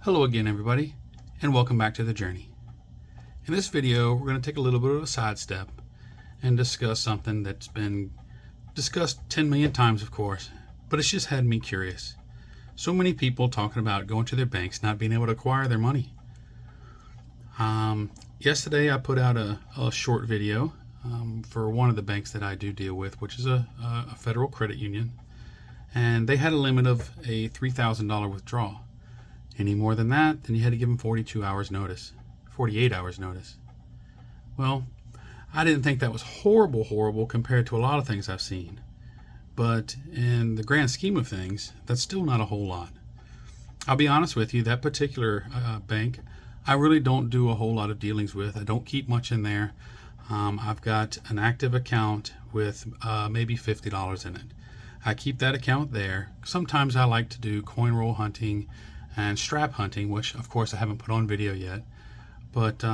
Hello again, everybody, and welcome back to the journey. In this video, we're going to take a little bit of a sidestep and discuss something that's been discussed 10 million times, of course, but it's just had me curious. So many people talking about going to their banks, not being able to acquire their money. Yesterday, I put out a short video for one of the banks that I do deal with, which is a federal credit union, and they had a limit of a $3,000 withdrawal. Any more than that, then you had to give them 48 hours notice. Well, I didn't think that was horrible compared to a lot of things I've seen. But in the grand scheme of things, that's still not a whole lot. I'll be honest with you, that particular bank, I really don't do a whole lot of dealings with. I don't keep much in there. I've got an active account with maybe $50 in it. I keep that account there. Sometimes I like to do coin roll hunting and strap hunting, which of course I haven't put on video yet. But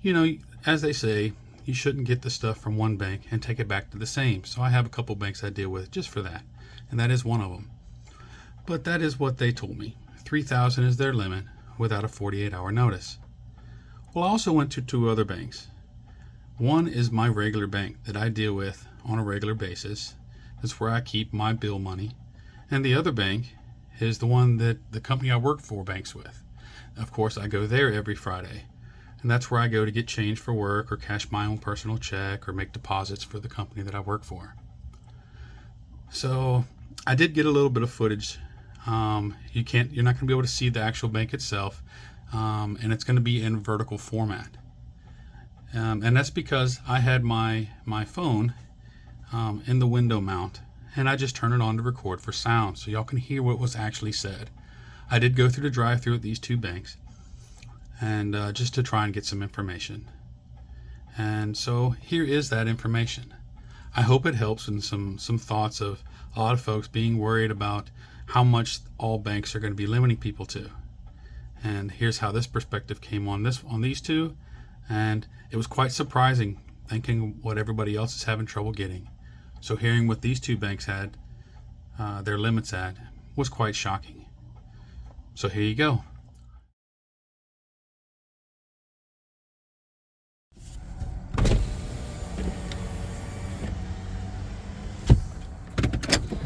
you know, as they say, you shouldn't get the stuff from one bank and take it back to the same. So I have a couple banks I deal with just for that, and that is one of them. But that is what they told me. 3,000 is their limit without a 48-hour notice. Well, I also went to two other banks. One is my regular bank that I deal with on a regular basis. That's where I keep my bill money. And the other bank is the one that the company I work for banks with. Of course, I go there every Friday, and that's where I go to get change for work or cash my own personal check or make deposits for the company that I work for. So I did get a little bit of footage. You're not going to be able to see the actual bank itself, and it's going to be in vertical format. And that's because I had my phone in the window mount, and I just turn it on to record for sound so y'all can hear what was actually said. I did go through the drive-thru at these two banks, and just to try and get some information. And so here is that information. I hope it helps in some thoughts of a lot of folks being worried about how much all banks are going to be limiting people to. And here's how this perspective came on these two, and it was quite surprising thinking what everybody else is having trouble getting. So hearing what these two banks had their limits at was quite shocking. So here you go.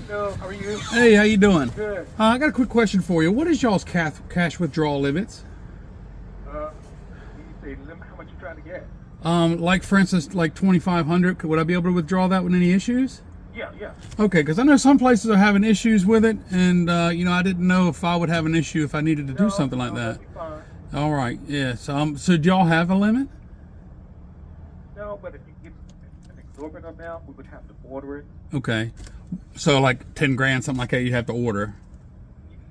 Hello, how are you? Hey, how you doing? Good. I got a quick question for you. What is y'all's cash withdrawal limits? You say limit how much you're trying to get? Like for instance, like 2,500. Would I be able to withdraw that with any issues? Yeah. Okay, because I know some places are having issues with it, and I didn't know if I would have an issue if I needed to do something like that. That'd be fine. All right, yeah. So do y'all have a limit? No, but if you get an exorbitant amount, we would have to order it. Okay, so like 10 grand, something like that, you have to order.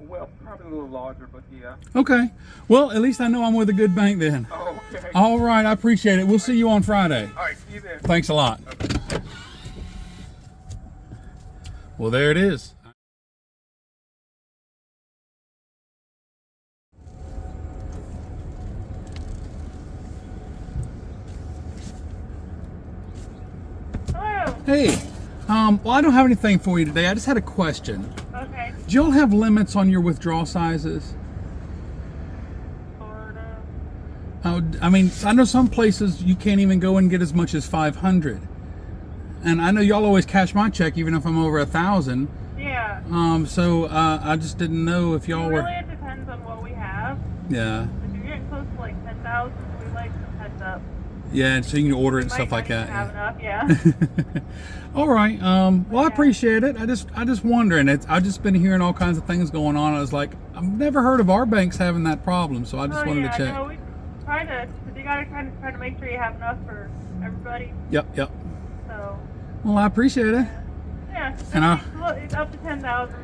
Well, probably a little larger, but yeah. Okay, well, at least I know I'm with a good bank then. Oh, okay. All right, I appreciate it. We'll see you on Friday. All right, see you then. Thanks a lot. Okay. Well, there it is. Hello. Hey, well, I don't have anything for you today. I just had a question. Okay. Do y'all have limits on your withdrawal sizes? Sort I mean, I know some places you can't even go and get as much as 500. And I know y'all always cash my check even if I'm over 1,000. Yeah. So I just didn't know if y'all were. Really, it depends on what we have. Yeah. If you're getting close to like 10,000, we like some heads up. Yeah, and so you can order it and Might stuff not like even that. have enough, yeah. All right. Well, I appreciate it. I just wondering. I've just been hearing all kinds of things going on. I was like, I've never heard of our banks having that problem, so I just wanted to check. No, we try to, because you gotta kind of try to make sure you have enough for everybody. Yep. So. Well, I appreciate it. Yeah. And It's up to 10,000.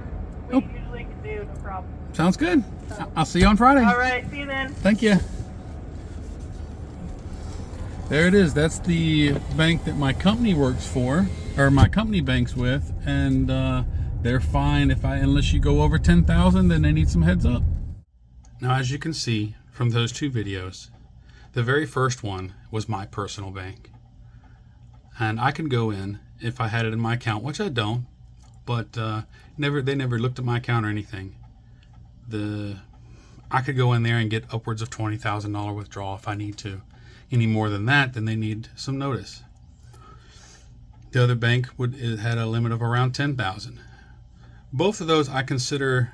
We usually can do, no problem. Sounds good. So. I'll see you on Friday. All right. See you then. Thank you. There it is. That's the bank that my company works for, or my company banks with, and they're fine unless you go over 10,000, then they need some heads up. Now, as you can see from those two videos, the very first one was my personal bank, and I can go in if I had it in my account, which I don't, but they never looked at my account or anything. I could go in there and get upwards of $20,000 withdrawal if I need to. Any more than that, then they need some notice. The other bank had a limit of around $10,000. Both of those I consider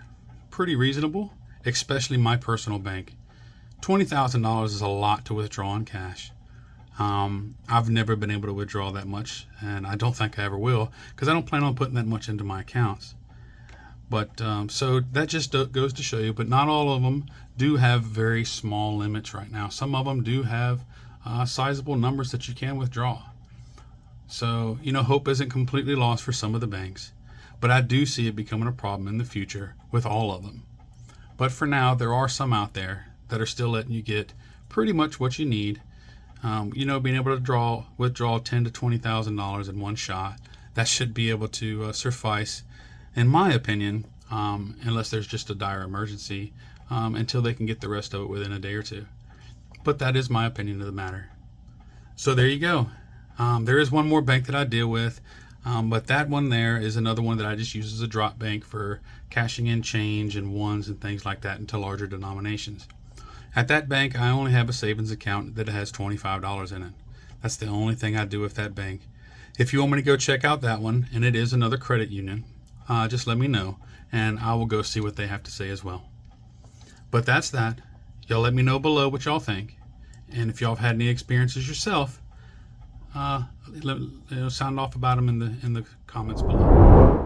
pretty reasonable, especially my personal bank. $20,000 is a lot to withdraw in cash. I've never been able to withdraw that much, and I don't think I ever will, because I don't plan on putting that much into my accounts. But so that just goes to show you, but not all of them do have very small limits right now. Some of them do have sizable numbers that you can withdraw. So, hope isn't completely lost for some of the banks, but I do see it becoming a problem in the future with all of them. But for now, there are some out there that are still letting you get pretty much what you need. Being able to withdraw $10,000 to $20,000 in one shot, that should be able to suffice, in my opinion, unless there's just a dire emergency, until they can get the rest of it within a day or two. But that is my opinion of the matter. So there you go. There is one more bank that I deal with, but that one there is another one that I just use as a drop bank for cashing in change and ones and things like that into larger denominations. At that bank, I only have a savings account that has $25 in it. That's the only thing I do with that bank. If you want me to go check out that one, and it is another credit union, just let me know, and I will go see what they have to say as well. But that's that. Y'all let me know below what y'all think. And if y'all have had any experiences yourself, sound off about them in the comments below.